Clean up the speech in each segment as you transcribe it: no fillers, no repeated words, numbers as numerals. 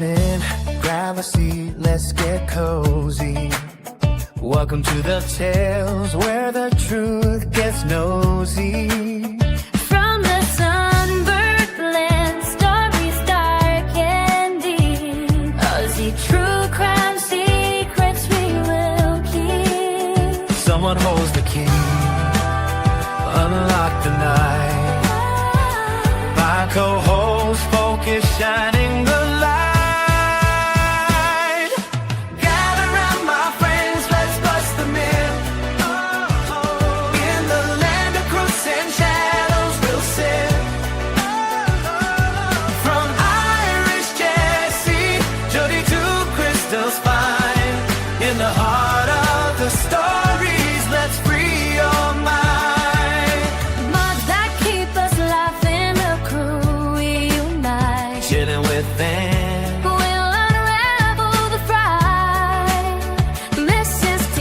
in, grab a seat, let's get cozy. Welcome to the tales where the truth gets nosy. From the sunburned land, stories dark and deep, Aussie true crime secrets we will keep. Someone holds the key, unlock the night. My co-host focus shining the light. Gather round my friends, let's bust the myth. In the land of crooks and shadows we'll sit. From Irish Jessie, Jody to Crystal's fine. In the heart of the stories, let's free your mind. Mods that keep us laughing, the crew we unite. Chilling with them. We'll unravel the fright. Mrs. T.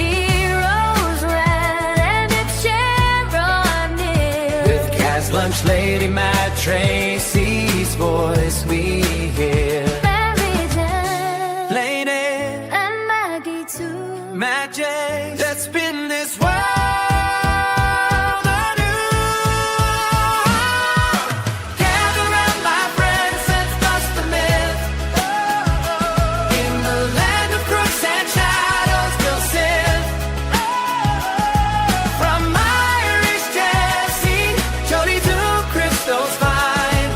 Rose Red and it's Sharon Neal. With Gas Lunch Lady Matt Tracy's voice we hear. Mary Jane Lady and Maggie too. Matt J. Let's spin this world anew. Gather round my friends, let's bust the myth. In the land of crooks and shadows we'll sit. From Irish Jessie, Jody to Crystal's fine.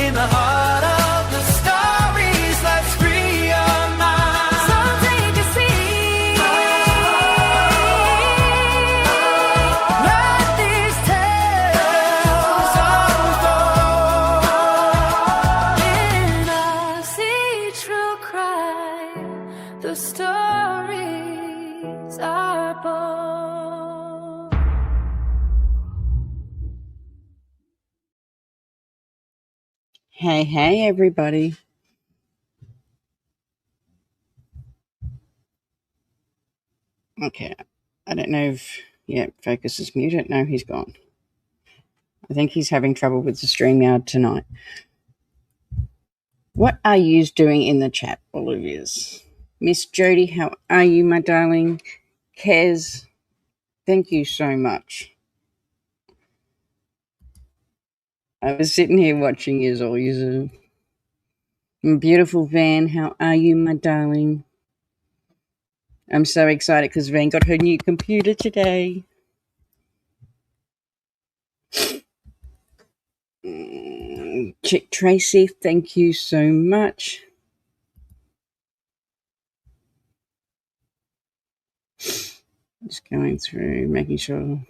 In the heart of the stories, let's free your mind. So take a seat. Let these tales unfold. In Aussie true crime, the stories are bold. Hey, everybody. Okay, I don't know if, Focus is muted. No, he's gone. I think he's having trouble with the StreamYard tonight. What are you doing in the chat, all of yous? Miss Jody, how are you, my darling? Kez, thank you so much. I was sitting here watching yous all. Yous beautiful Van, how are you, my darling? I'm so excited because Van got her new computer today. Chick Tracy, thank you so much. Just going through, making sure.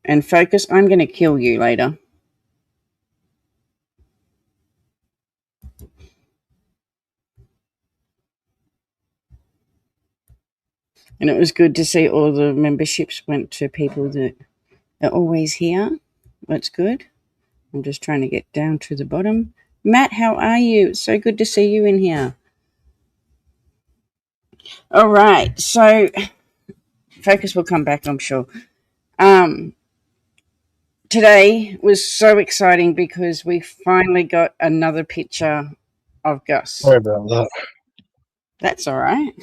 And Focus, I'm going to kill you later. And it was good to see all the memberships went to people that are always here. That's good. I'm just trying to get down to the bottom. Matt, how are you? It's so good to see you in here. All right. So Focus will come back, I'm sure. Today was so exciting because we finally got another picture of Gus. Sorry about that. That's all right.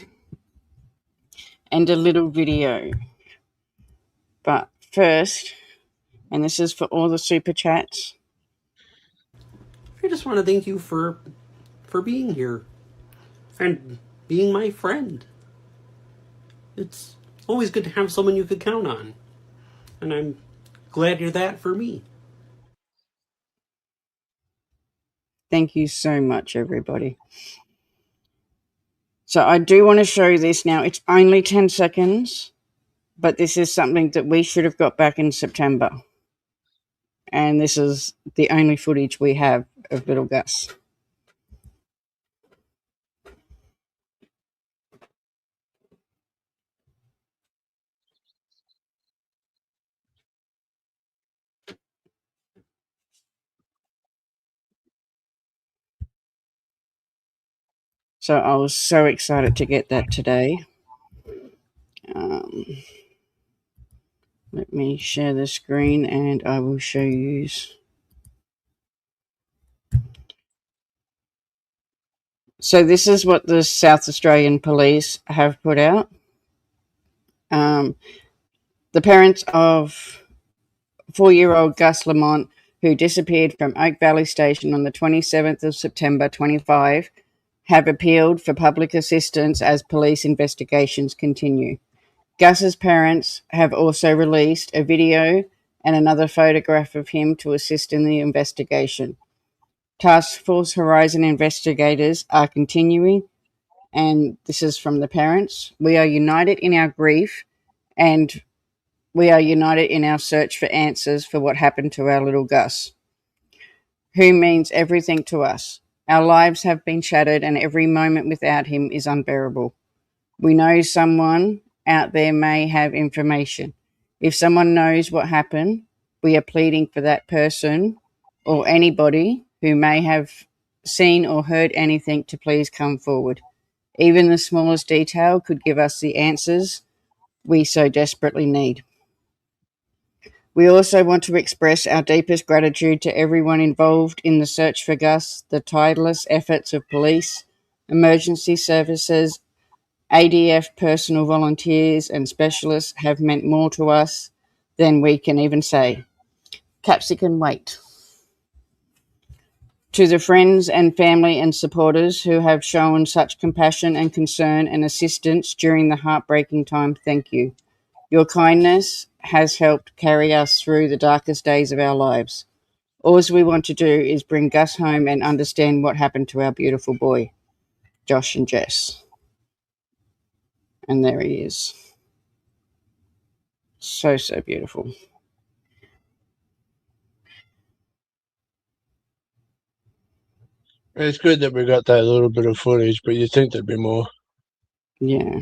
And a little video. But first, and this is for all the super chats. I just want to thank you for being here and being my friend. It's always good to have someone you could count on, and I'm glad you're that for me. Thank you so much, everybody. So I do want to show this now. It's only 10 seconds, but this is something that we should have got back in September. And this is the only footage we have of little Gus. So I was so excited to get that today. Let me share the screen and I will show you. So this is what the South Australian Police have put out. The parents of 4-year-old Gus Lamont, who disappeared from Oak Valley Station on the 27th of September 25, have appealed for public assistance as police investigations continue. Gus's parents have also released a video and another photograph of him to assist in the investigation. Task Force Horizon investigators are continuing, and this is from the parents. We are united in our grief, and we are united in our search for answers for what happened to our little Gus, who means everything to us. Our lives have been shattered, and every moment without him is unbearable. We know someone out there may have information. If someone knows what happened, we are pleading for that person or anybody who may have seen or heard anything to please come forward. Even the smallest detail could give us the answers we so desperately need. We also want to express our deepest gratitude to everyone involved in the search for Gus. The tireless efforts of police, emergency services, ADF personal volunteers and specialists have meant more to us than we can even say. Capsicum wait. To the friends and family and supporters who have shown such compassion and concern and assistance during the heartbreaking time, thank you. Your kindness has helped carry us through the darkest days of our lives. All we want to do is bring Gus home and understand what happened to our beautiful boy, Josh and Jess. And there he is. So, so beautiful. It's good that we got that little bit of footage, but you'd think there'd be more. Yeah.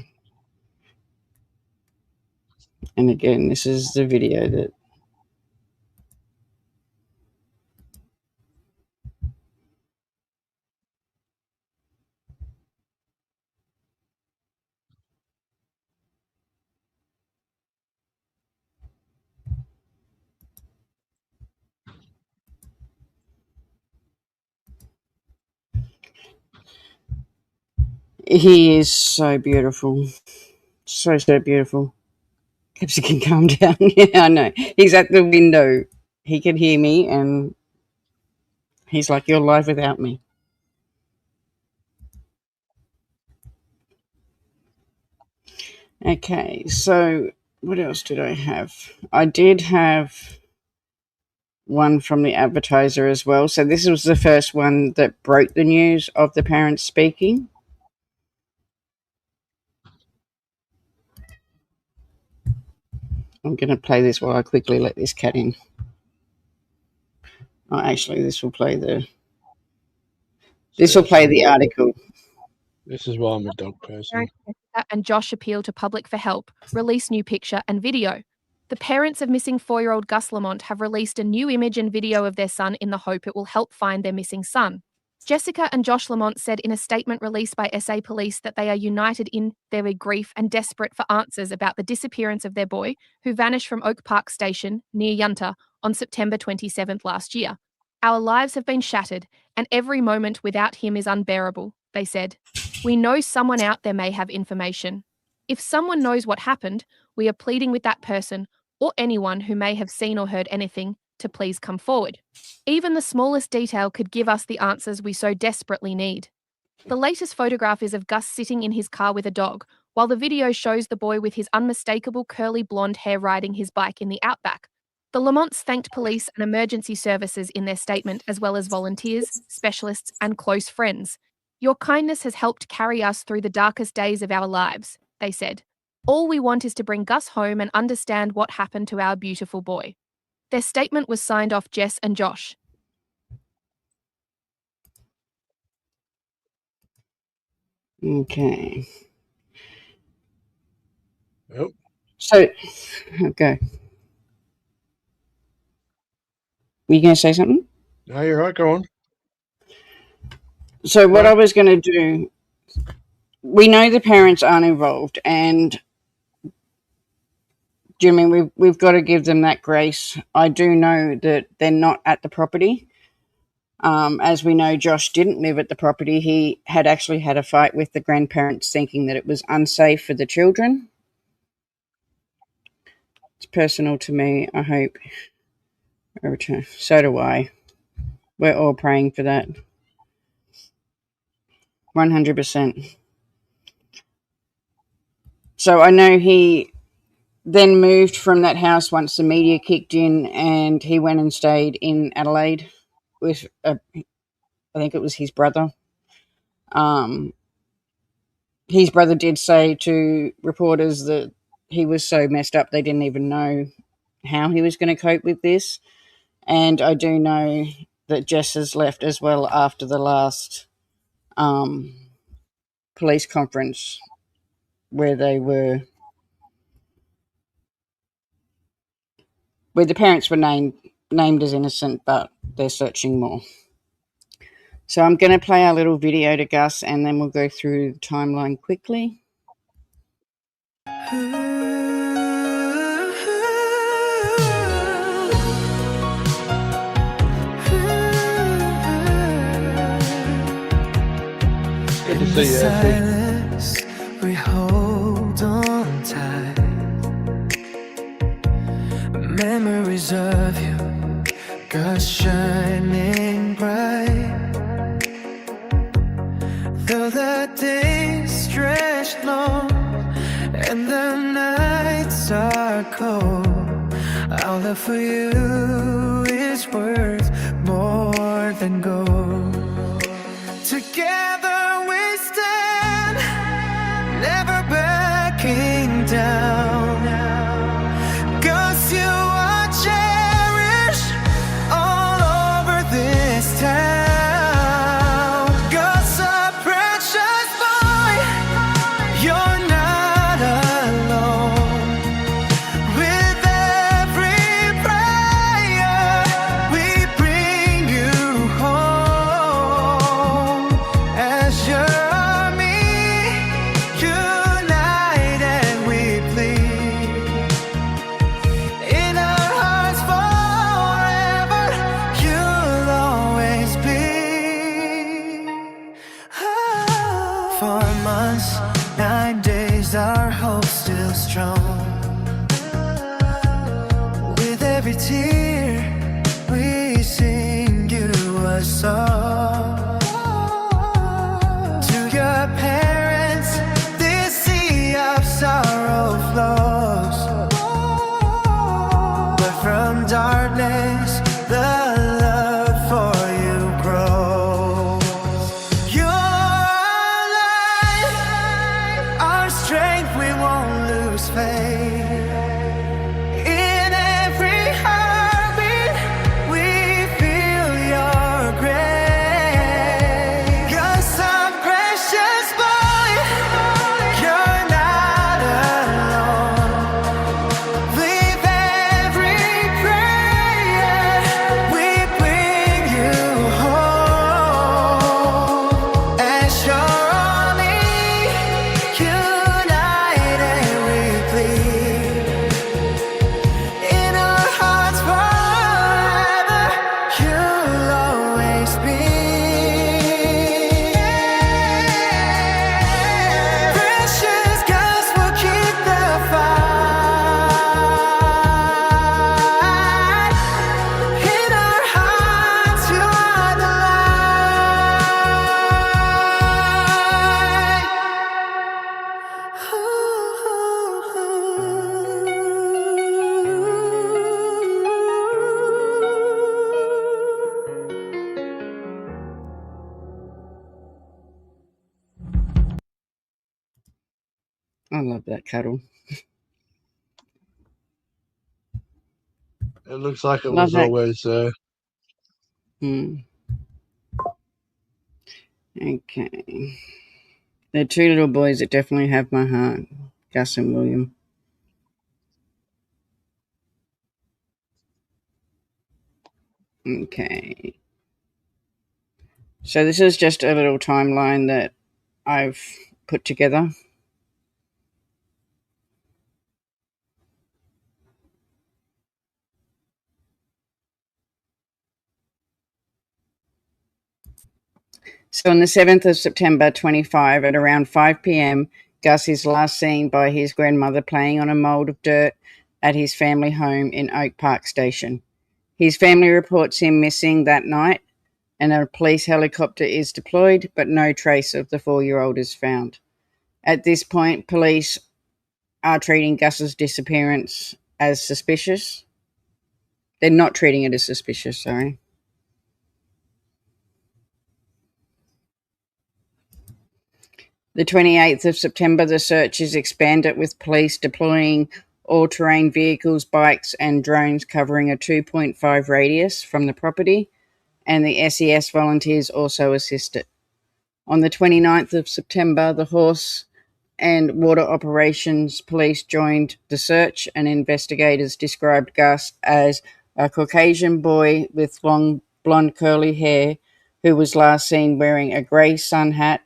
And again, this is the video that he is so beautiful. So, so beautiful. Capsicum, calm down. Yeah, I know. He's at the window. He can hear me and he's like, you're live without me. Okay, so what else did I have? I did have one from the advertiser as well. So this was the first one that broke the news of the parents speaking. I'm going to play this while I quickly let this cat in. Oh, actually, this will play the article. This is why I'm a dog person. Jessica and Josh appeal to public for help, release new picture and video. The parents of missing 4-year-old Gus Lamont have released a new image and video of their son in the hope it will help find their missing son. Jessica and Josh Lamont said in a statement released by SA Police that they are united in their grief and desperate for answers about the disappearance of their boy, who vanished from Oak Park Station, near Yunta, on September 27th last year. Our lives have been shattered, and every moment without him is unbearable, they said. We know someone out there may have information. If someone knows what happened, we are pleading with that person or anyone who may have seen or heard anything to please come forward. Even the smallest detail could give us the answers we so desperately need. The latest photograph is of Gus sitting in his car with a dog, while the video shows the boy with his unmistakable curly blonde hair riding his bike in the outback. The Lamonts thanked police and emergency services in their statement, as well as volunteers, specialists, and close friends. Your kindness has helped carry us through the darkest days of our lives, they said. All we want is to bring Gus home and understand what happened to our beautiful boy. Their statement was signed off Jess and Josh. Okay. Yep. So, okay. Were you going to say something? No, you're right. Go on. So what I was going to do, we know the parents aren't involved, and do you mean we've got to give them that grace? I do know that they're not at the property. As we know, Josh didn't live at the property. He had actually had a fight with the grandparents, thinking that it was unsafe for the children. It's personal to me. I hope a return. So do I. We're all praying for that. 100%. So I know he then moved from that house once the media kicked in, and he went and stayed in Adelaide with, I think it was his brother. His brother did say to reporters that he was so messed up they didn't even know how he was going to cope with this. And I do know that Jess has left as well after the last police conference where the parents were named as innocent, but they're searching more. So I'm going to play our little video to Gus, and then we'll go through the timeline quickly. Good to see you, Ashley. Silence, we hold on tight. Memories of you, God shining bright. Though the days stretch long and the nights are cold, our love for you is worth more than gold. Together we stand, never backing down. 'Cause you are cherished all over this town. 'Cause a precious boy, you're not alone. With every prayer, we bring you home. As your army, united we plead. In our hearts forever, you'll always be. For months, 9 days, our hope still strong. With every tear, we sing you a song. To your parents, this sea of sorrow flows. But from darkness, the love for you grows. You're our life, our strength, we won't lose faith. In every heartbeat, we feel your grace. 'Cause some precious boy, you're not alone. With every prayer, we bring you home. As your army, united we plead. In our hearts forever, you'll always be. Precious Gus will keep the fight. In our hearts, you are the I love that cuddle. It looks like it Love was that. always there. Okay. They're two little boys that definitely have my heart, Gus and William. Okay. So this is just a little timeline that I've put together. So on the 7th of September 25 at around 5 p.m, Gus is last seen by his grandmother playing on a mould of dirt at his family home in Oak Park Station. His family reports him missing that night, and a police helicopter is deployed, but no trace of the 4-year-old is found. At this point, police are treating Gus's disappearance as suspicious. They're not treating it as suspicious, sorry. The 28th of September, the search is expanded with police deploying all-terrain vehicles, bikes and drones covering a 2.5 radius from the property, and the SES volunteers also assisted. On the 29th of September, the Horse and Water Operations Police joined the search, and investigators described Gus as a Caucasian boy with long blonde curly hair who was last seen wearing a grey sun hat,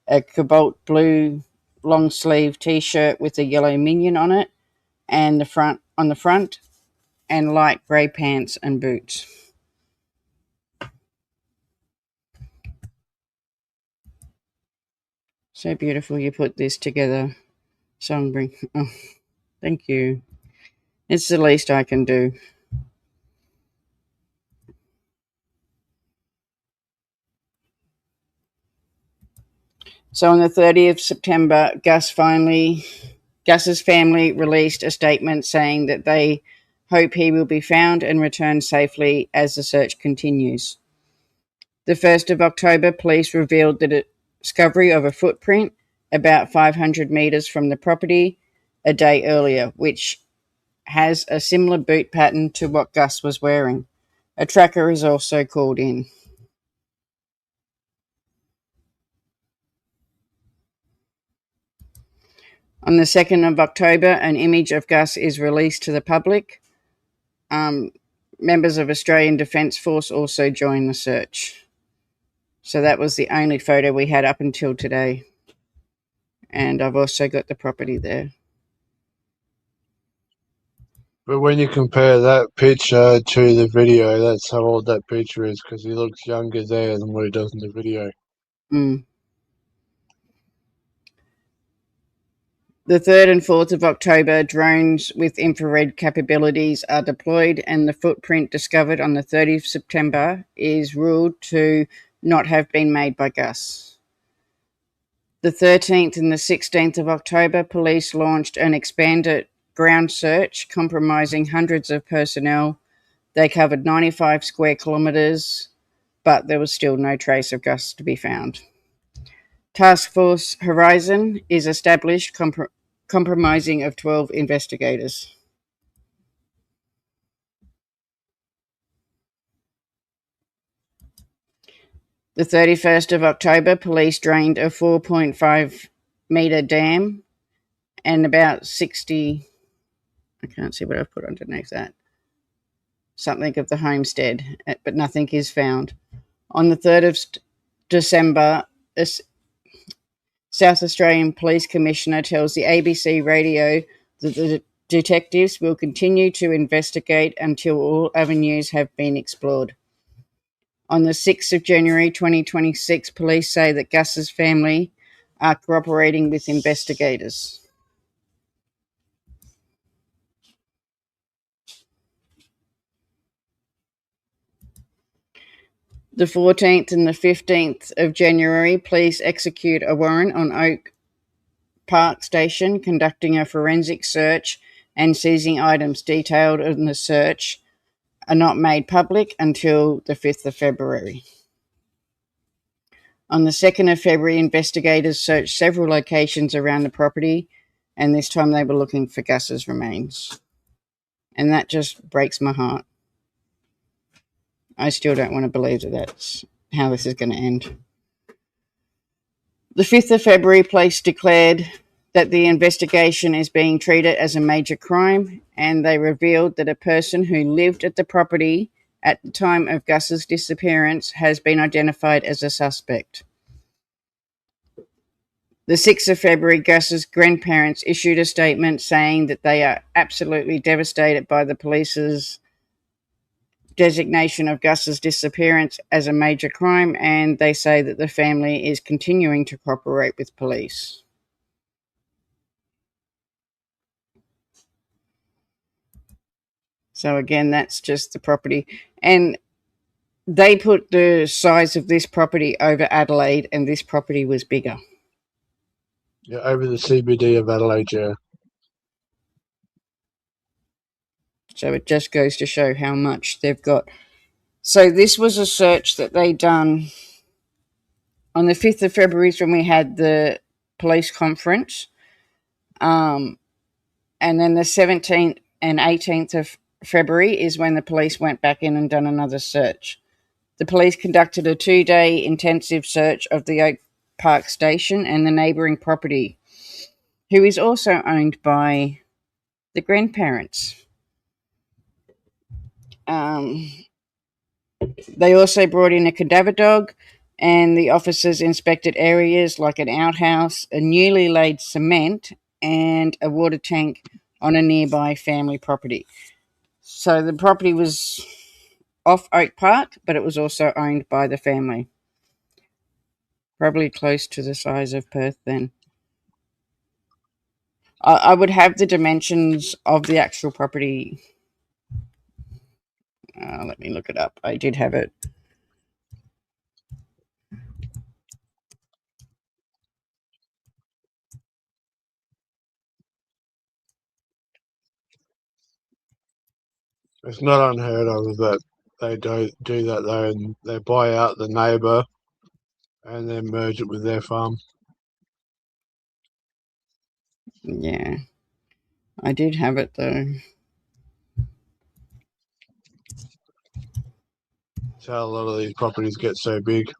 a cobalt blue long sleeve t-shirt with a yellow minion on it and on the front, and light grey pants and boots. So beautiful you put this together, Songbring. Oh, thank you. It's the least I can do. So on the 30th of September, Gus's family released a statement saying that they hope he will be found and returned safely as the search continues. The 1st of October, police revealed the discovery of a footprint about 500 metres from the property a day earlier, which has a similar boot pattern to what Gus was wearing. A tracker is also called in. On the 2nd of October, an image of Gus is released to the public. Members of Australian Defence Force also joined the search. So that was the only photo we had up until today. And I've also got the property there. But when you compare that picture to the video, that's how old that picture is, because he looks younger there than what he does in the video. The 3rd and 4th of October, drones with infrared capabilities are deployed, and the footprint discovered on the 30th of September is ruled to not have been made by Gus. The 13th and the 16th of October, police launched an expanded ground search comprising hundreds of personnel. They covered 95 square kilometres, but there was still no trace of Gus to be found. Task Force Horizon is established, comprising of 12 investigators. The 31st of October, police drained a 4.5 metre dam and about 60, I can't see what I've put underneath that, something of the homestead, but nothing is found. On the 3rd of December, South Australian Police Commissioner tells the ABC radio that the detectives will continue to investigate until all avenues have been explored. On the 6th of January 2026, police say that Gus's family are cooperating with investigators. The 14th and the 15th of January, police execute a warrant on Oak Park Station, conducting a forensic search and seizing items detailed in the search are not made public until the 5th of February. On the 2nd of February, investigators searched several locations around the property, and this time they were looking for Gus's remains. And that just breaks my heart. I still don't want to believe that that's how this is going to end. The 5th of February, police declared that the investigation is being treated as a major crime, and they revealed that a person who lived at the property at the time of Gus's disappearance has been identified as a suspect. The 6th of February, Gus's grandparents issued a statement saying that they are absolutely devastated by the police's designation of Gus's disappearance as a major crime, and they say that the family is continuing to cooperate with police. So again, that's just the property. And they put the size of this property over Adelaide, and this property was bigger. Yeah, over the CBD of Adelaide, yeah. So it just goes to show how much they've got. So this was a search that they done on the 5th of February when we had the police conference. And then the 17th and 18th of February is when the police went back in and done another search. The police conducted a 2-day intensive search of the Oak Park station and the neighbouring property, who is also owned by the grandparents. They also brought in a cadaver dog, and the officers inspected areas like an outhouse, a newly laid cement, and a water tank on a nearby family property. So the property was off Oak Park, but it was also owned by the family. Probably close to the size of Perth then. I would have the dimensions of the actual property. Let me look it up. I did have it. It's not unheard of that they do that though, and they buy out the neighbour and then merge it with their farm. Yeah. I did have it though. That's how a lot of these properties get so big.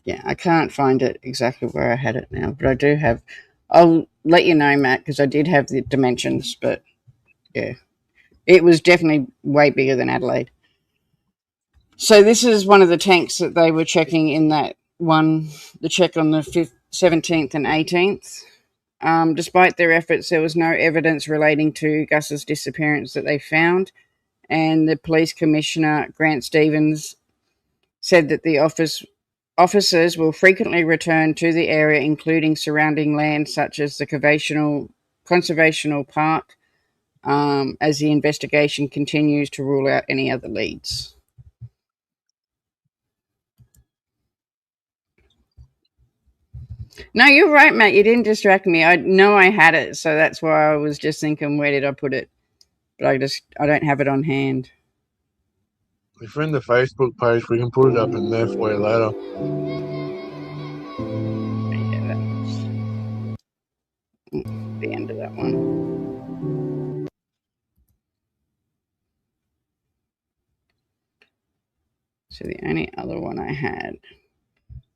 Yeah, I can't find it exactly where I had it now, but I do have. I'll let you know, Matt, because I did have the dimensions, but yeah, it was definitely way bigger than Adelaide. So this is one of the tanks that they were checking in that one, the check on the 5th, 17th and 18th. Despite their efforts, there was no evidence relating to Gus's disappearance that they found, and the police commissioner, Grant Stevens, said that the officers will frequently return to the area, including surrounding land such as the Conservational Park, as the investigation continues to rule out any other leads. No, you're right, Matt. You didn't distract me. I know I had it, so that's why I was just thinking, where did I put it? But I don't have it on hand. If you're in the Facebook page, we can put it up in there for you later. Yeah, that was the end of that one. So the only other one I had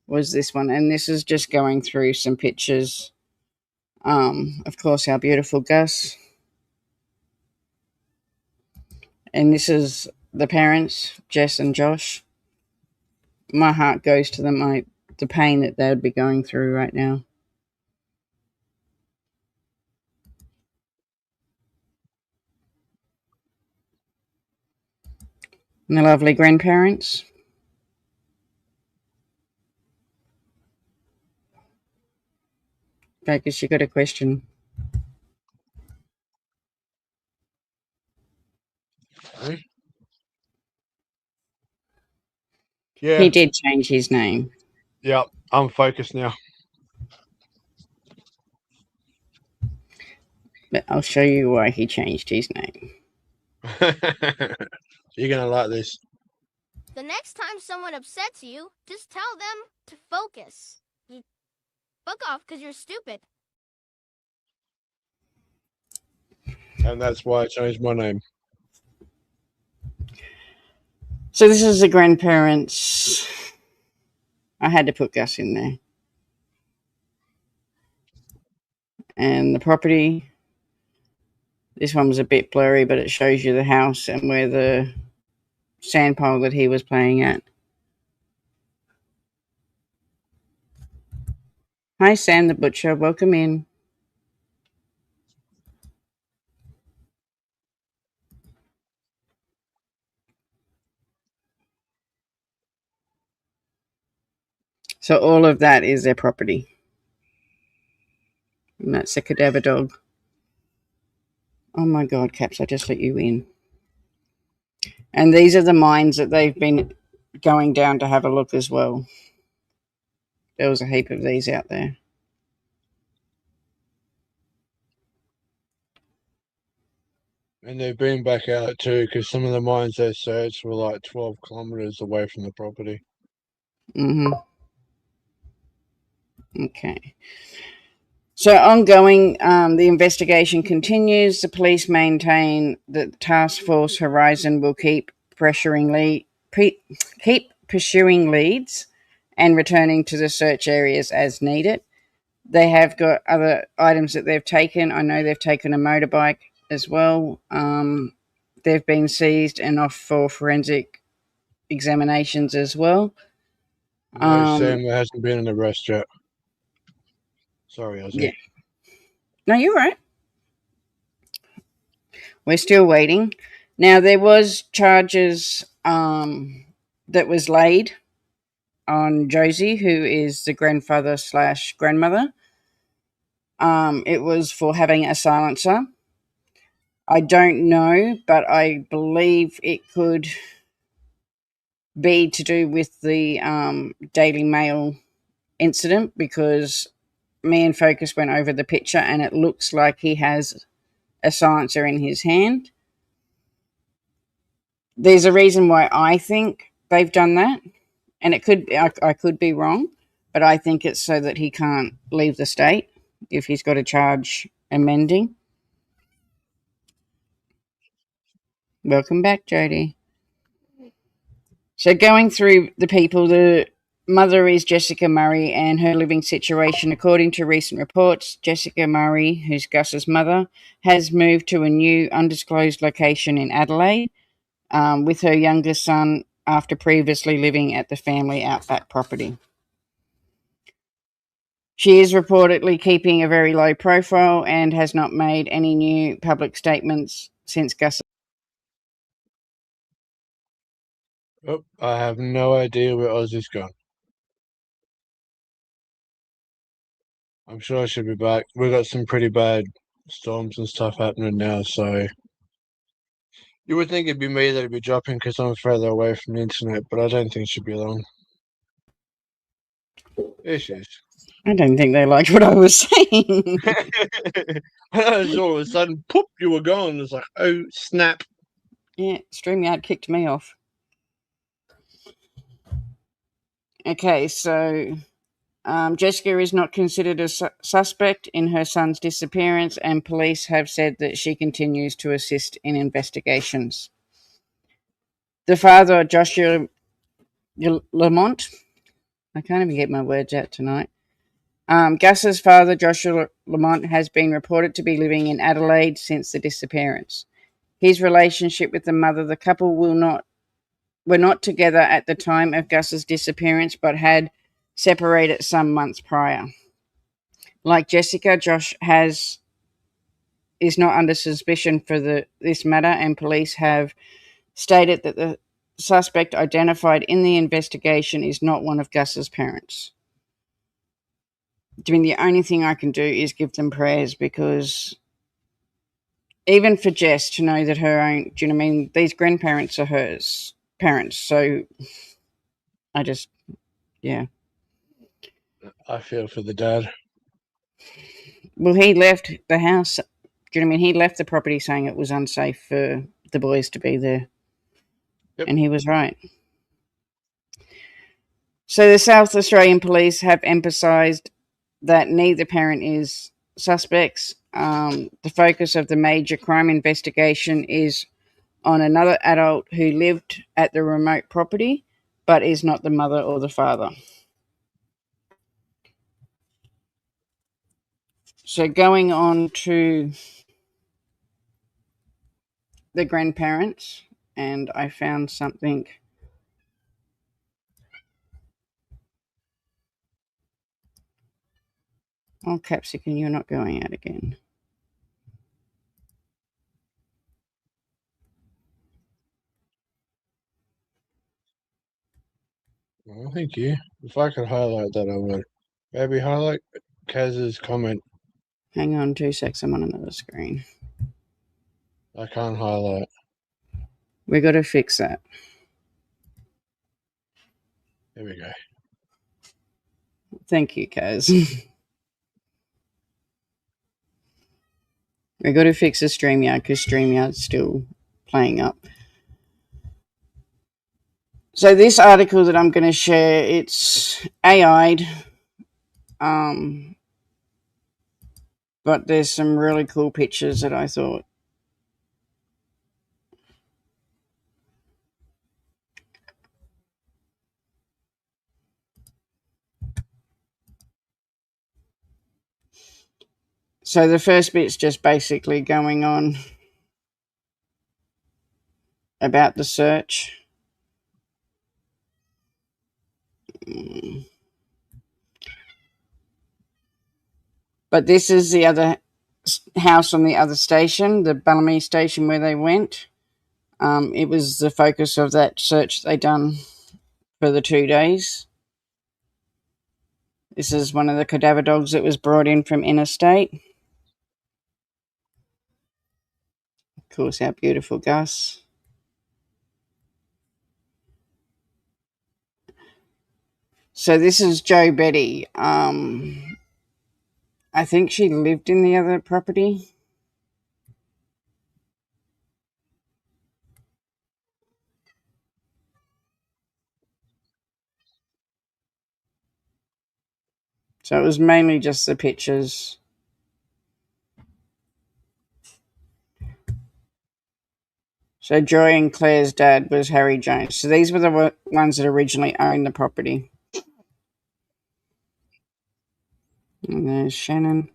was this one, and this is just going through some pictures. Of course, our beautiful Gus, and this is the parents, Jess and Josh. My heart goes to them. The pain that they would be going through right now. And the lovely grandparents. Vegas, you got a question? Hey? Yeah. He did change his name. Yeah, I'm focused now. But I'll show you why he changed his name. You're going to like this. The next time someone upsets you, just tell them to focus. You fuck off because you're stupid. And that's why I changed my name. So this is the grandparents. I had to put Gus in there. And the property. This one was a bit blurry, but it shows you the house and where the sandpile that he was playing at. Hi, Sam the Butcher. Welcome in. So all of that is their property. And that's a cadaver dog. Oh my God, Caps, I just let you in. And these are the mines that they've been going down to have a look as well. There was a heap of these out there. And they've been back out too, because some of the mines they searched were like 12 kilometres away from the property. Okay. So ongoing, the investigation continues. The police maintain that the Task Force Horizon will keep pursuing leads and returning to the search areas as needed. They have got other items that they've taken. I know they've taken a motorbike as well. They've been seized and off for forensic examinations as well. No, Sam, there hasn't been an arrest yet. Sorry, Ozzy. Yeah. No, you're right. We're still waiting. Now, there was charges that was laid on Josie, who is the grandfather / grandmother. It was for having a silencer. I don't know, but I believe it could be to do with the Daily Mail incident, because me and Focus went over the picture and it looks like he has a silencer in his hand. There's a reason why I think they've done that, and it could I could be wrong, but I think it's so that he can't leave the state if he's got a charge amending. Welcome back, Jody. So going through the people, the mother is Jessica Murray and her living situation. According to recent reports, Jessica Murray, who's Gus's mother, has moved to a new undisclosed location in Adelaide with her youngest son after previously living at the family outback property. She is reportedly keeping a very low profile and has not made any new public statements since Gus. Oh, I have no idea where Ozzy's gone. I'm sure I should be back. We've got some pretty bad storms and stuff happening now, so you would think it'd be me that'd be dropping because I'm further away from the internet, but I don't think it should be long. There she is. I don't think they liked what I was saying. And all of a sudden, poop, you were gone. It's like, oh, snap. Yeah, StreamYard kicked me off. Okay, so Jessica is not considered a suspect in her son's disappearance, and police have said that she continues to assist in investigations. The father, Joshua Lamont, I can't even get my words out tonight. Gus's father, Joshua Lamont, has been reported to be living in Adelaide since the disappearance. His relationship with the mother, the couple were not together at the time of Gus's disappearance, but had separated some months prior. Like Jessica, Josh is not under suspicion for this matter, and police have stated that the suspect identified in the investigation is not one of Gus's parents. I mean, the only thing I can do is give them prayers, because even for Jess to know that her own, do you know what I mean? These grandparents are hers parents, so I just, yeah. I feel for the dad. Well, he left the house. Do you know what I mean? He left the property saying it was unsafe for the boys to be there. Yep. And he was right. So the South Australian Police have emphasised that neither parent is suspects. The focus of the major crime investigation is on another adult who lived at the remote property but is not the mother or the father. So going on to the grandparents and I found something. Oh, Capsicum, you're not going out again. Oh, thank you. If I could highlight that, I would. Maybe highlight Kaz's comment. Hang on 2 seconds, I'm on another screen. I can't highlight. We got to fix that. There we go. Thank you, Kaz. We got to fix the StreamYard because StreamYard's still playing up. So this article that I'm going to share, it's AI'd, but there's some really cool pictures that I thought. So the first bit's just basically going on about the search. But this is the other house on the other station, the Bellamy station where they went. It was the focus of that search they done for the 2 days. This is one of the cadaver dogs that was brought in from interstate. Of course, our beautiful Gus. So this is Joe Betty. I think she lived in the other property. So it was mainly just the pictures. So Joy and Claire's dad was Harry Jones. So these were the ones that originally owned the property. And there's Shannon.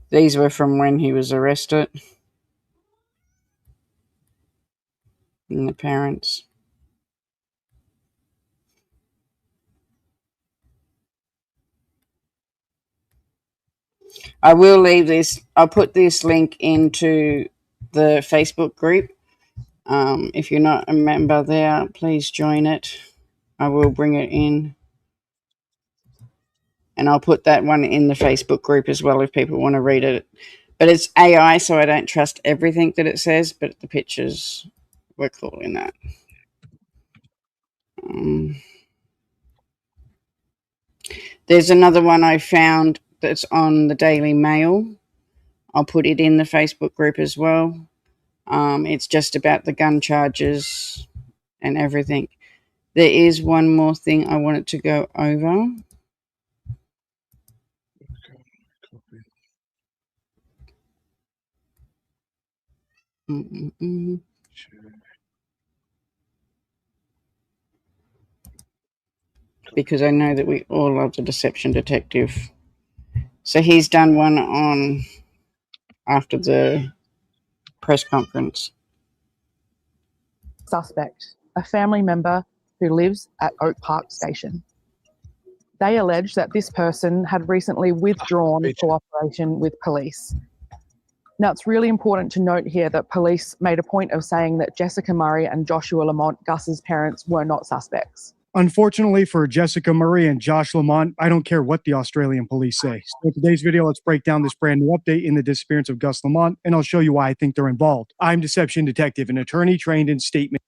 These were from when he was arrested. And the parents. I will leave this. I'll put this link into the Facebook group. If you're not a member there, please join it. I will bring it in. And I'll put that one in the Facebook group as well if people want to read it. But it's AI, so I don't trust everything that it says, but the pictures were cool in that. There's another one I found that's on the Daily Mail. I'll put it in the Facebook group as well. It's just about the gun charges and everything. There is one more thing I wanted to go over. Because I know that we all love the Deception Detective. So he's done one on after the press conference. Suspect, a family member who lives at Oak Park Station. They allege that this person had recently withdrawn cooperation with police. Now, it's really important to note here that police made a point of saying that Jessica Murray and Joshua Lamont, Gus's parents, were not suspects. Unfortunately for Jessica Murray and Josh Lamont, I don't care what the Australian police say. So in today's video, let's break down this brand new update in the disappearance of Gus Lamont, and I'll show you why I think they're involved. I'm Deception Detective, an attorney trained in statement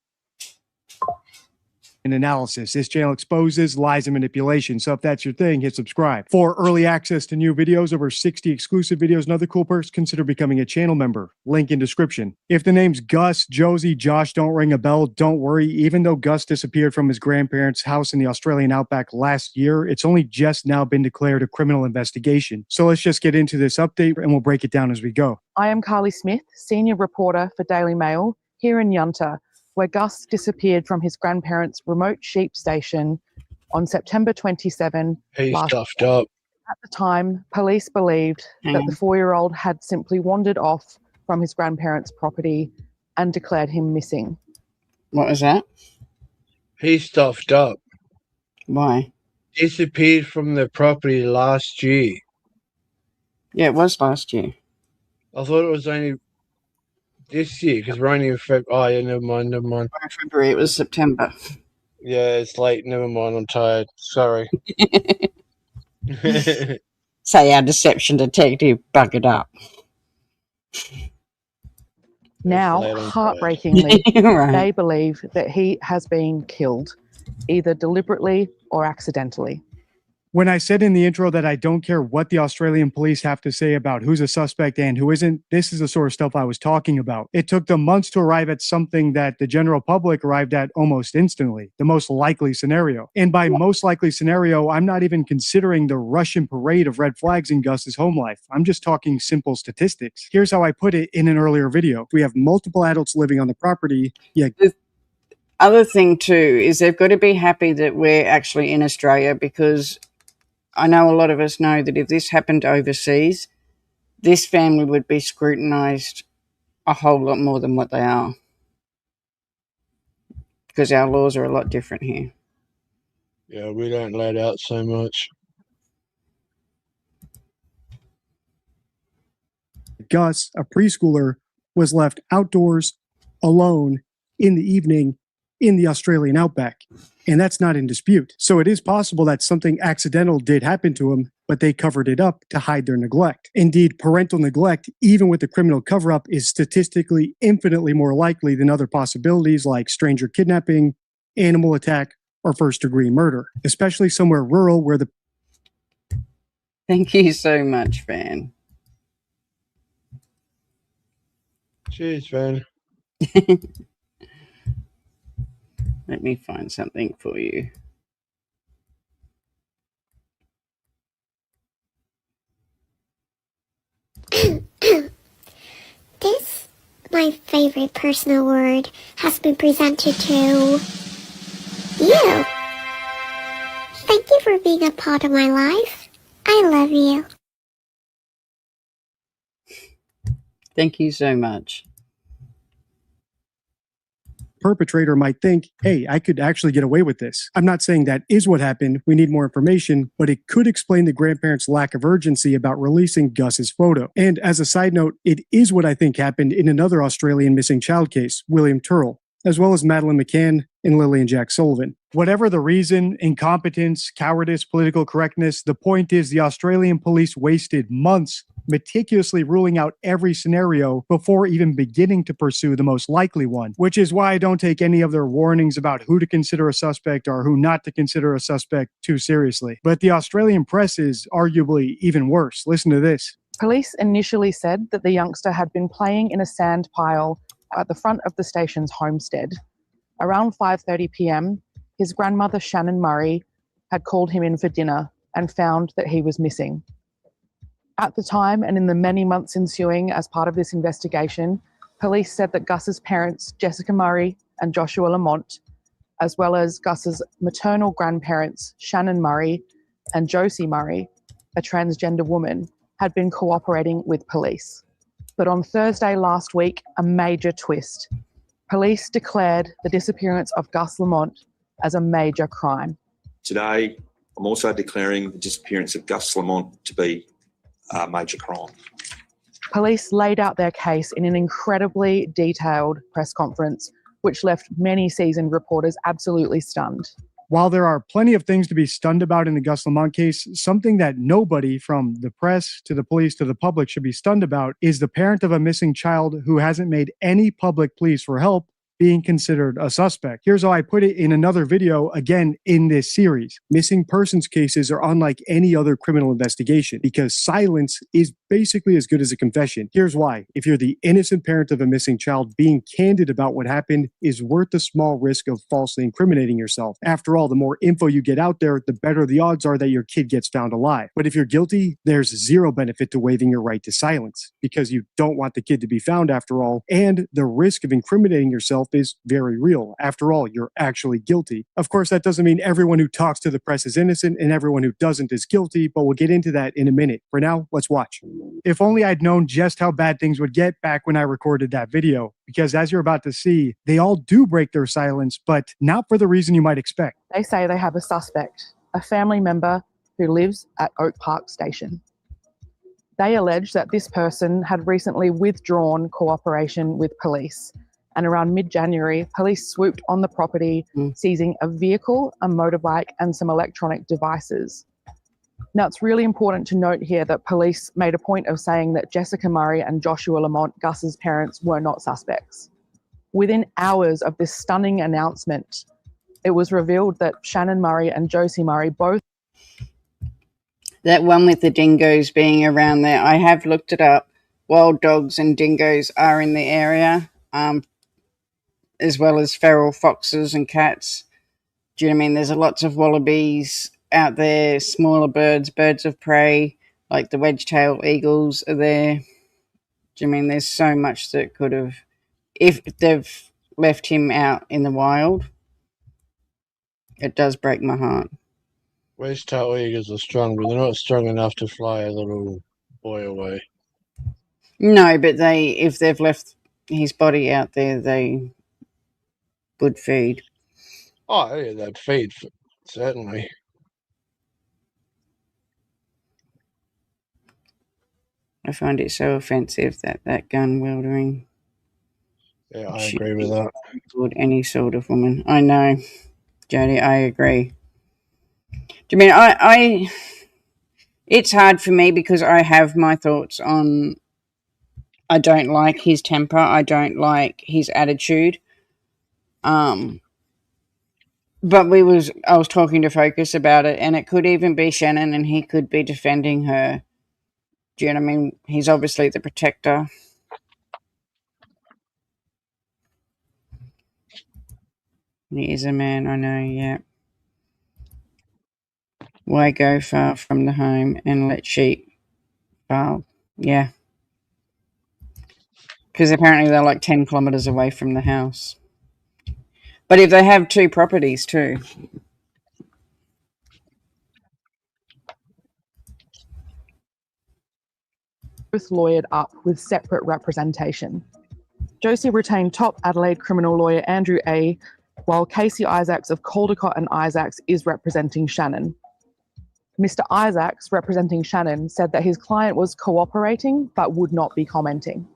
and analysis. This channel exposes lies and manipulation. So if that's your thing, hit subscribe. For early access to new videos, over 60 exclusive videos, and other cool perks, consider becoming a channel member. Link in description. If the names Gus, Josie, Josh don't ring a bell, don't worry. Even though Gus disappeared from his grandparents' house in the Australian outback last year, it's only just now been declared a criminal investigation. So let's just get into this update and we'll break it down as we go. I am Carly Smith, senior reporter for Daily Mail here in Yunta, where Gus disappeared from his grandparents' remote sheep station on September 27 He's last stuffed year. up. At the time, police believed that the 4-year-old had simply wandered off from his grandparents' property and declared him missing. What was that? He stuffed up. Why? Disappeared from the property last year. Yeah, it was last year. I thought it was only this year because we're only in February. Oh, yeah, never mind. In February, it was September. Yeah, it's late. Never mind. I'm tired. Sorry. Say our deception detective buggered up. Now, late, I'm heartbreakingly, Right. they believe that he has been killed, either deliberately or accidentally. When I said in the intro that I don't care what the Australian police have to say about who's a suspect and who isn't, this is the sort of stuff I was talking about. It took them months to arrive at something that the general public arrived at almost instantly, the most likely scenario. And by most likely scenario, I'm not even considering the Russian parade of red flags in Gus's home life. I'm just talking simple statistics. Here's how I put it in an earlier video. We have multiple adults living on the property, yet Other thing too is they've got to be happy that we're actually in Australia, because I know a lot of us know that if this happened overseas, this family would be scrutinised a whole lot more than what they are, because our laws are a lot different here. Yeah, we don't let out so much. Gus, a preschooler, was left outdoors alone in the evening in the Australian outback. And that's not in dispute. So it is possible that something accidental did happen to him, but they covered it up to hide their neglect. Indeed, parental neglect, even with the criminal cover-up, is statistically infinitely more likely than other possibilities like stranger kidnapping, animal attack, or first-degree murder, especially somewhere rural where the... Thank you so much, Van. Cheers, Van. Let me find something for you. This, my favorite personal word, has been presented to you. Thank you for being a part of my life. I love you. Thank you so much. perpetrator might think, hey, I could actually get away with this. I'm not saying that is what happened. We need more information, but it could explain the grandparents' lack of urgency about releasing Gus's photo. And as a side note, it is what I think happened in another Australian missing child case, William Turrell, as well as Madeleine McCann and Lillian Jack Sullivan. Whatever the reason, incompetence, cowardice, political correctness, the point is the Australian police wasted months meticulously ruling out every scenario before even beginning to pursue the most likely one, which is why I don't take any of their warnings about who to consider a suspect or who not to consider a suspect too seriously. But the Australian press is arguably even worse. Listen to this. Police initially said that the youngster had been playing in a sand pile at the front of the station's homestead. Around 5:30 p.m, his grandmother Shannon Murray had called him in for dinner and found that he was missing. At the time, and in the many months ensuing as part of this investigation, police said that Gus's parents, Jessica Murray and Joshua Lamont, as well as Gus's maternal grandparents, Shannon Murray and Josie Murray, a transgender woman, had been cooperating with police. But on Thursday last week, a major twist. Police declared the disappearance of Gus Lamont as a major crime. Today, I'm also declaring the disappearance of Gus Lamont to be a major crime. Police laid out their case in an incredibly detailed press conference, which left many seasoned reporters absolutely stunned. While there are plenty of things to be stunned about in the Gus Lamont case, something that nobody from the press to the police to the public should be stunned about is the parent of a missing child who hasn't made any public pleas for help being considered a suspect. Here's how I put it in another video, again, in this series. Missing persons cases are unlike any other criminal investigation because silence is basically as good as a confession. Here's why. If you're the innocent parent of a missing child, being candid about what happened is worth the small risk of falsely incriminating yourself. After all, the more info you get out there, the better the odds are that your kid gets found alive. But if you're guilty, there's zero benefit to waiving your right to silence because you don't want the kid to be found after all, and the risk of incriminating yourself yourself is very real. After all, you're actually guilty. Of course, that doesn't mean everyone who talks to the press is innocent and everyone who doesn't is guilty, but we'll get into that in a minute. For now, let's watch. If only I'd known just how bad things would get back when I recorded that video, because as you're about to see, they all do break their silence, but not for the reason you might expect. They say they have a suspect, a family member who lives at Oak Park Station. They allege that this person had recently withdrawn cooperation with police, and around mid-January, police swooped on the property, seizing a vehicle, a motorbike, and some electronic devices. Now, it's really important to note here that police made a point of saying that Jessica Murray and Joshua Lamont, Gus's parents, were not suspects. Within hours of this stunning announcement, it was revealed that Shannon Murray and Josie Murray both... That one with the dingoes being around there, I have looked it up. Wild dogs and dingoes are in the area, as well as feral foxes and cats. Do you know what I mean? There's lots of wallabies out there, smaller birds, birds of prey, like the wedge-tailed eagles are there. Do you know what I mean? There's so much that could have... If they've left him out in the wild, it does break my heart. Wedge-tailed eagles are strong, but they're not strong enough to fly a little boy away. No, but if they've left his body out there, they would feed. Oh, yeah, they'd feed, certainly. I find it so offensive that gun wielding. Yeah, I agree with that. Toward any sort of woman. I know, Jodie, I agree. Do you mean I it's hard for me because I have my thoughts on... I don't like his temper. I don't like his attitude. But I was talking to Focus about it, and it could even be Shannon, and he could be defending her. Do you know what I mean? He's obviously the protector. He is a man, I know, yeah. Why go far from the home and let sheep foul? Yeah. Because apparently they're like 10 kilometres away from the house. But if they have two properties too. both lawyered up with separate representation. Josie retained top Adelaide criminal lawyer Andrew A., while Casey Isaacs of Caldecott and Isaacs is representing Shannon. Mr. Isaacs, representing Shannon, said that his client was cooperating but would not be commenting.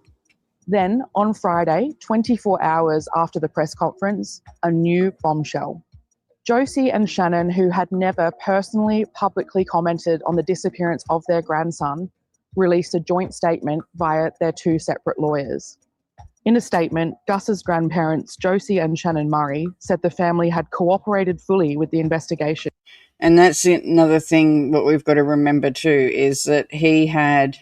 Then, on Friday, 24 hours after the press conference, a new bombshell. Josie and Shannon, who had never personally publicly commented on the disappearance of their grandson, released a joint statement via their two separate lawyers. In a statement, Gus's grandparents, Josie and Shannon Murray, said the family had cooperated fully with the investigation. And that's another thing what we've got to remember too, is that he had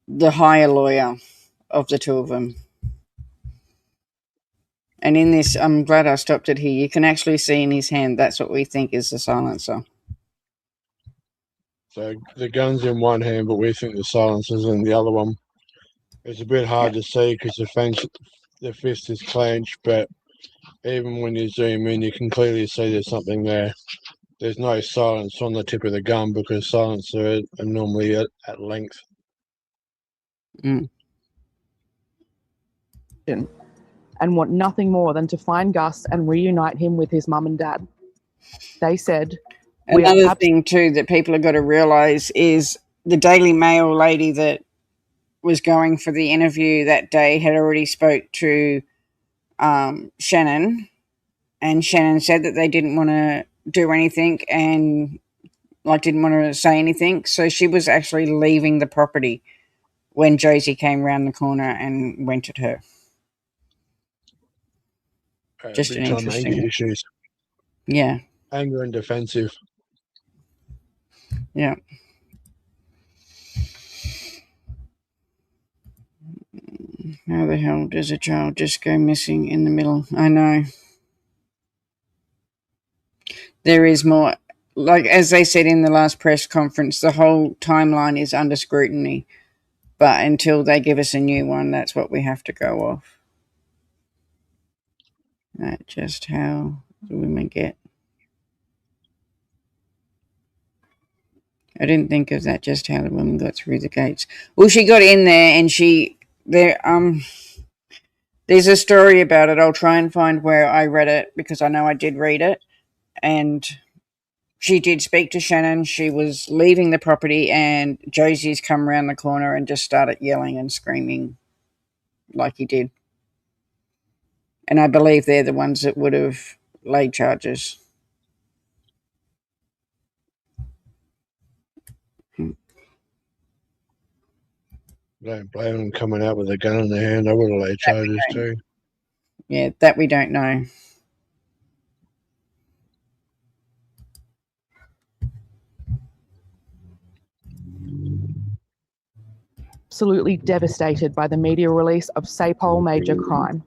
the higher lawyer of the two of them. And in this, I'm glad I stopped it here, you can actually see in his hand, that's what we think is the silencer. So the gun's in one hand, but we think the silencer's in the other one. It's a bit hard to see because the fist is clenched, but even when you zoom in, you can clearly see there's something there. There's no silence on the tip of the gun because silencers are normally at length. And want nothing more than to find Gus and reunite him with his mum and dad. They said... Another thing too that people have got to realise is the Daily Mail lady that was going for the interview that day had already spoke to Shannon, and Shannon said that they didn't want to do anything and didn't want to say anything. So she was actually leaving the property when Josie came round the corner and went at her. Just an interesting anger issues. Yeah. Anger and defensive. Yeah. How the hell does a child just go missing in the middle? I know. There is more. Like, as they said in the last press conference, the whole timeline is under scrutiny. But until they give us a new one, that's what we have to go off. That's just how the women get. I didn't think of that, just how the woman got through the gates. Well, she got in there and there's a story about it. I'll try and find where I read it because I know I did read it. And she did speak to Shannon. She was leaving the property and Josie's come around the corner and just started yelling and screaming like he did. And I believe they're the ones that would have laid charges. Don't blame them coming out with a gun in their hand. I would have laid charges too. Yeah, that we don't know. Absolutely devastated by the media release of Sapole Major Crime.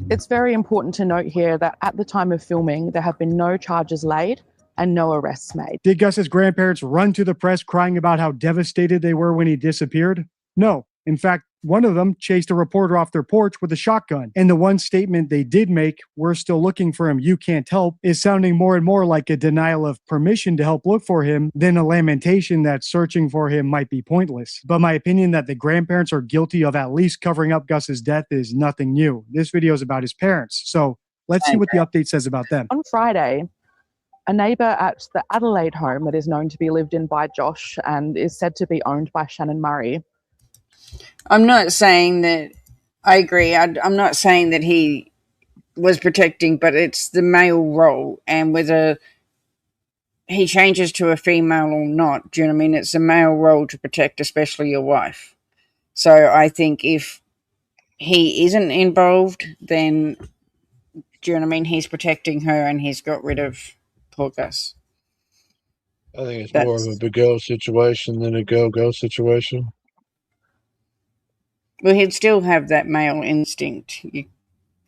It's very important to note here that at the time of filming, there have been no charges laid and no arrests made. Did Gus's grandparents run to the press crying about how devastated they were when he disappeared? No. In fact, one of them chased a reporter off their porch with a shotgun. And the one statement they did make, "We're still looking for him, you can't help," is sounding more and more like a denial of permission to help look for him than a lamentation that searching for him might be pointless. But my opinion that the grandparents are guilty of at least covering up Gus's death is nothing new. This video is about his parents. So let's see what the update says about them. On Friday, a neighbour at the Adelaide home that is known to be lived in by Josh and is said to be owned by Shannon Murray. I'm not saying that, I agree, I'm not saying that he was protecting, but it's the male role, and whether he changes to a female or not, do you know what I mean? It's a male role to protect, especially your wife. So I think if he isn't involved, then, do you know what I mean? He's protecting her and he's got rid of poor Gus. I think it's more of a big girl situation than a girl situation. Well, he'd still have that male instinct.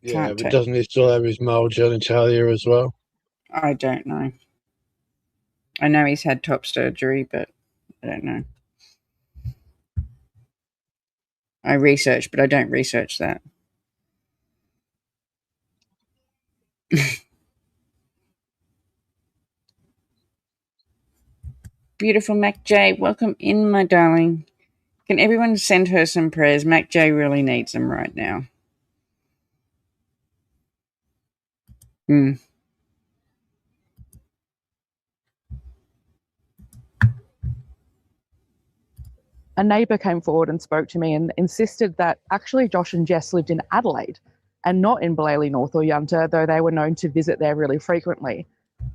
Yeah, but doesn't he still have his male genitalia as well? I don't know. I know he's had top surgery, but I don't know. I research, but I don't research that. Beautiful Mac J, welcome in, my darling. Can everyone send her some prayers? Mac J really needs them right now. A neighbour came forward and spoke to me and insisted that actually Josh and Jess lived in Adelaide and not in Balaley North or Yunta, though they were known to visit there really frequently.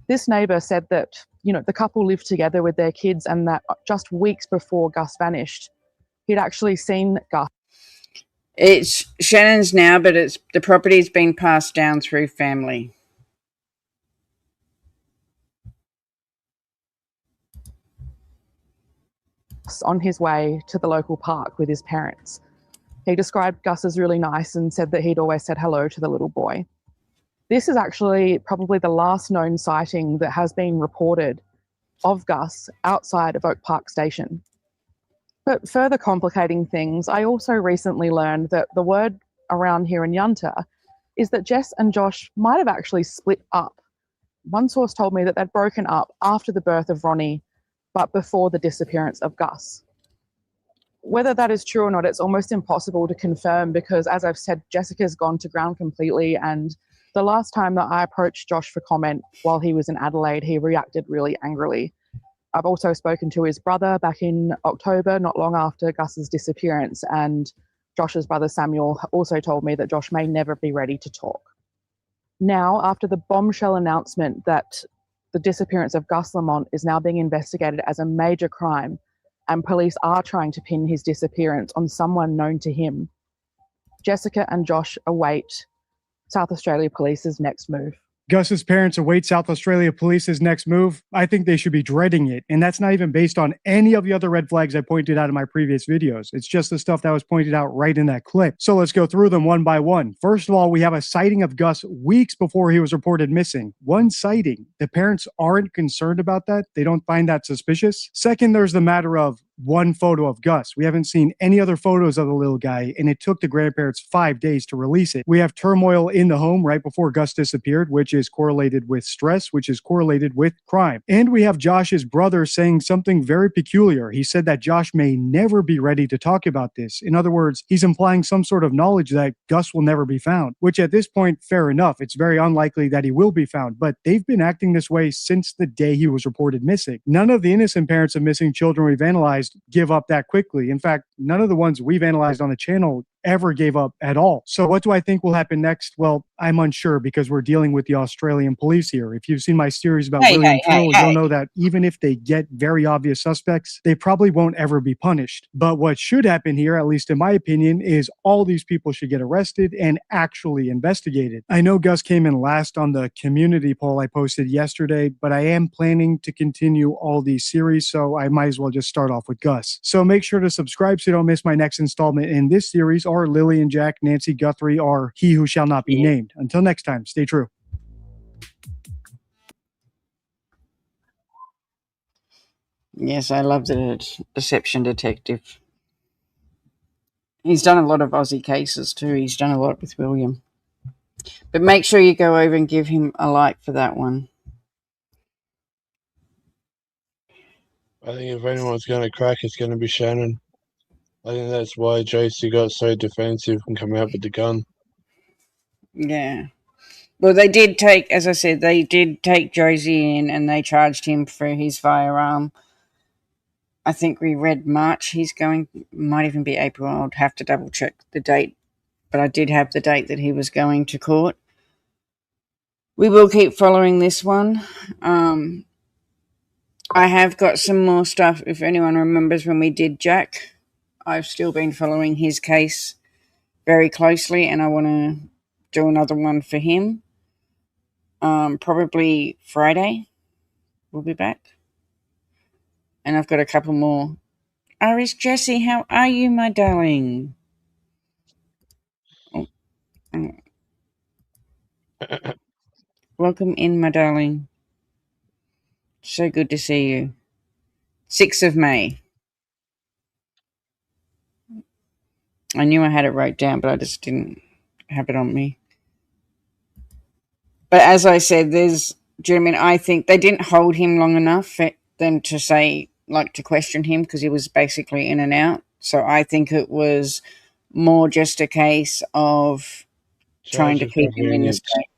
This neighbour said that, the couple lived together with their kids and that just weeks before Gus vanished, he'd actually seen Gus. It's Shannon's now, but the property's been passed down through family. On his way to the local park with his parents. He described Gus as really nice and said that he'd always said hello to the little boy. This is actually probably the last known sighting that has been reported of Gus outside of Oak Park Station. But further complicating things, I also recently learned that the word around here in Yunta is that Jess and Josh might have actually split up. One source told me that they'd broken up after the birth of Ronnie, but before the disappearance of Gus. Whether that is true or not, it's almost impossible to confirm because, as I've said, Jessica's gone to ground completely, and the last time that I approached Josh for comment while he was in Adelaide, he reacted really angrily. I've also spoken to his brother back in October, not long after Gus's disappearance, and Josh's brother Samuel also told me that Josh may never be ready to talk. Now, after the bombshell announcement that the disappearance of Gus Lamont is now being investigated as a major crime, and police are trying to pin his disappearance on someone known to him, Jessica and Josh await South Australia Police's next move. Gus's parents await South Australia Police's next move. I think they should be dreading it. And that's not even based on any of the other red flags I pointed out in my previous videos. It's just the stuff that was pointed out right in that clip. So let's go through them one by one. First of all, we have a sighting of Gus weeks before he was reported missing. One sighting. The parents aren't concerned about that. They don't find that suspicious. Second, there's the matter of one photo of Gus. We haven't seen any other photos of the little guy, and it took the grandparents 5 days to release it. We have turmoil in the home right before Gus disappeared, which is correlated with stress, which is correlated with crime. And we have Josh's brother saying something very peculiar. He said that Josh may never be ready to talk about this. In other words, he's implying some sort of knowledge that Gus will never be found, which at this point, fair enough. It's very unlikely that he will be found, but they've been acting this way since the day he was reported missing. None of the innocent parents of missing children we've analyzed give up that quickly. In fact, none of the ones we've analyzed on the channel ever gave up at all. So what do I think will happen next? Well, I'm unsure because we're dealing with the Australian police here. If you've seen my series about William Tyrrell, you'll know that even if they get very obvious suspects, they probably won't ever be punished. But what should happen here, at least in my opinion, is all these people should get arrested and actually investigated. I know Gus came in last on the community poll I posted yesterday, but I am planning to continue all these series, so I might as well just start off with Gus. So make sure to subscribe so you don't miss my next installment in this series, or Lily and Jack, Nancy Guthrie, or He Who Shall Not Be Named. Until next time, stay true. Yes, I love the deception detective. He's done a lot of Aussie cases too. He's done a lot with William. But make sure you go over and give him a like for that one. I think if anyone's going to crack, it's going to be Shannon. I think that's why JC got so defensive and come out with the gun. Yeah. Well, they did take, as I said, they did take Josie in and they charged him for his firearm. I think we read March. He's going, might even be April. I'll have to double check the date. But I did have the date that he was going to court. We will keep following this one. I have got some more stuff. If anyone remembers when we did Jack, I've still been following his case very closely, and I want to do another one for him. Probably Friday we'll be back. And I've got a couple more. Iris Jessie, how are you, my darling? Welcome in, my darling. So good to see you. 6th of May. I knew I had it wrote down, but I just didn't have it on me. But as I said, I think they didn't hold him long enough for them to say, like, to question him, because he was basically in and out. So I think it was more just a case of trying to keep him in the state.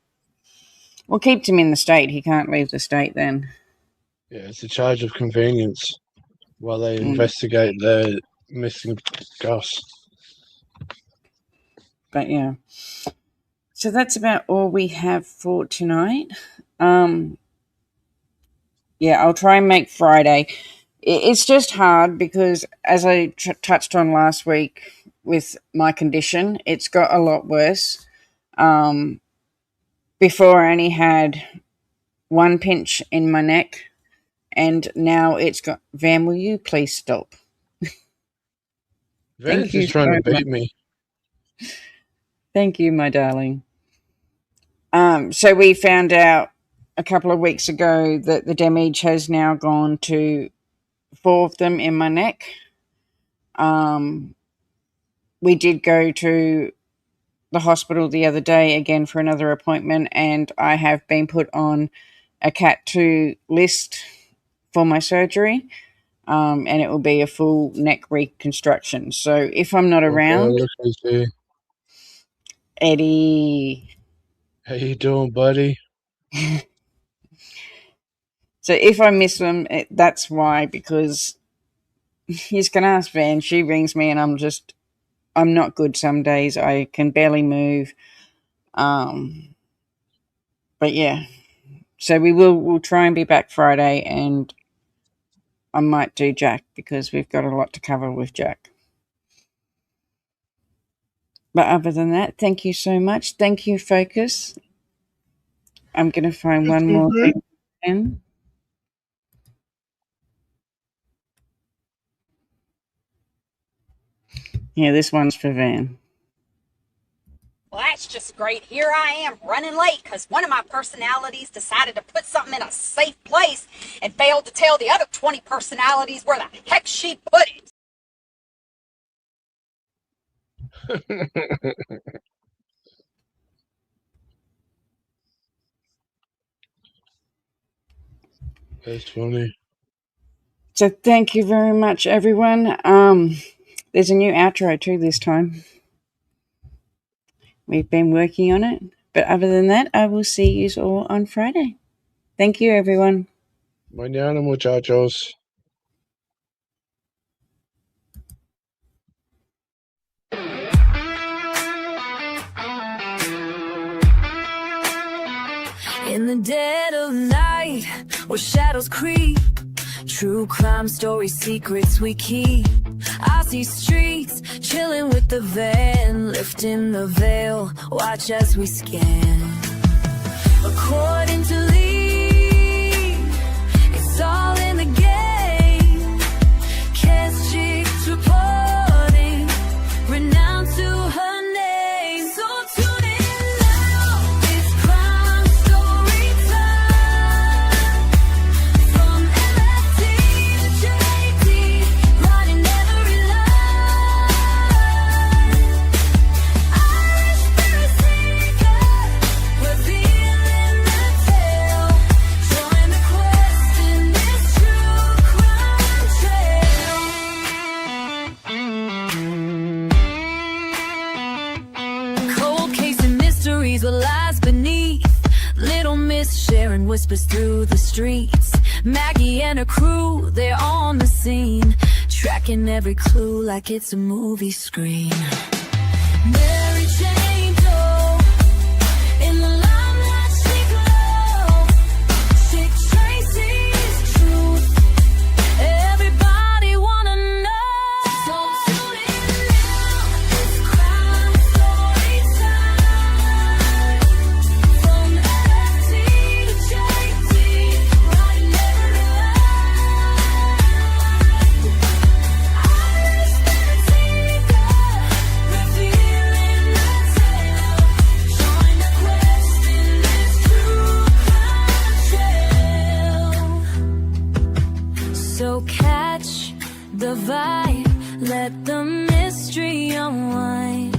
Well, keep him in the state. He can't leave the state then. Yeah, it's a charge of convenience while they investigate the missing Gus. But yeah. So that's about all we have for tonight. Yeah, I'll try and make Friday. It's just hard because, as I touched on last week with my condition, it's got a lot worse. Before I only had one pinch in my neck, and now it's got... Van, will you please stop? Van's just trying to beat me. Thank you, my darling. So we found out a couple of weeks ago that the damage has now gone to 4 of them in my neck. We did go to the hospital the other day again for another appointment, and I have been put on a Cat 2 list for my surgery, and it will be a full neck reconstruction. So if I'm not around... Eddie... How you doing, buddy? So if I miss them, that's why, because you can ask Van. She rings me and I'm not good some days. I can barely move. But yeah. So we'll try and be back Friday, and I might do Jack because we've got a lot to cover with Jack. But other than that, thank you so much. Thank you, Focus. I'm going to find one more thing. Yeah, this one's for Van. What? that's just great. Here I am running late because one of my personalities decided to put something in a safe place and failed to tell the other 20 personalities where the heck she put it. That's funny. So thank you very much, everyone. There's a new outro too this time. We've been working on it. But other than that, I will see you all on Friday. Thank you, everyone. Mañana, muchachos. In the dead of night, where shadows creep, true crime stories, secrets we keep. I see streets, chilling with the van, lifting the veil, watch as we scan. According to Lee, it's all in the game. Cass chicks reporting, renowned to her name. So tune in now, it's crime story time. From LFT to JT, writing every line. Irish spirit seeker, revealing the tale. Join the quest in this true crime trail. Cold case and mysteries, what lies beneath. Little Miss Sharon whispers through the streets. Maggie and her crew, they're on the scene, tracking every clue like it's a movie screen. Mary Jane Doe, in the limelight she glow. Chick Tracy's truth, everybody wanna know. So tune in now, it's crime story time. From LFT to JT, writing every line. Irish spirit seeker, revealing the tale. Join the quest in this true crime trail. So catch the vibe, let the mystery unwind.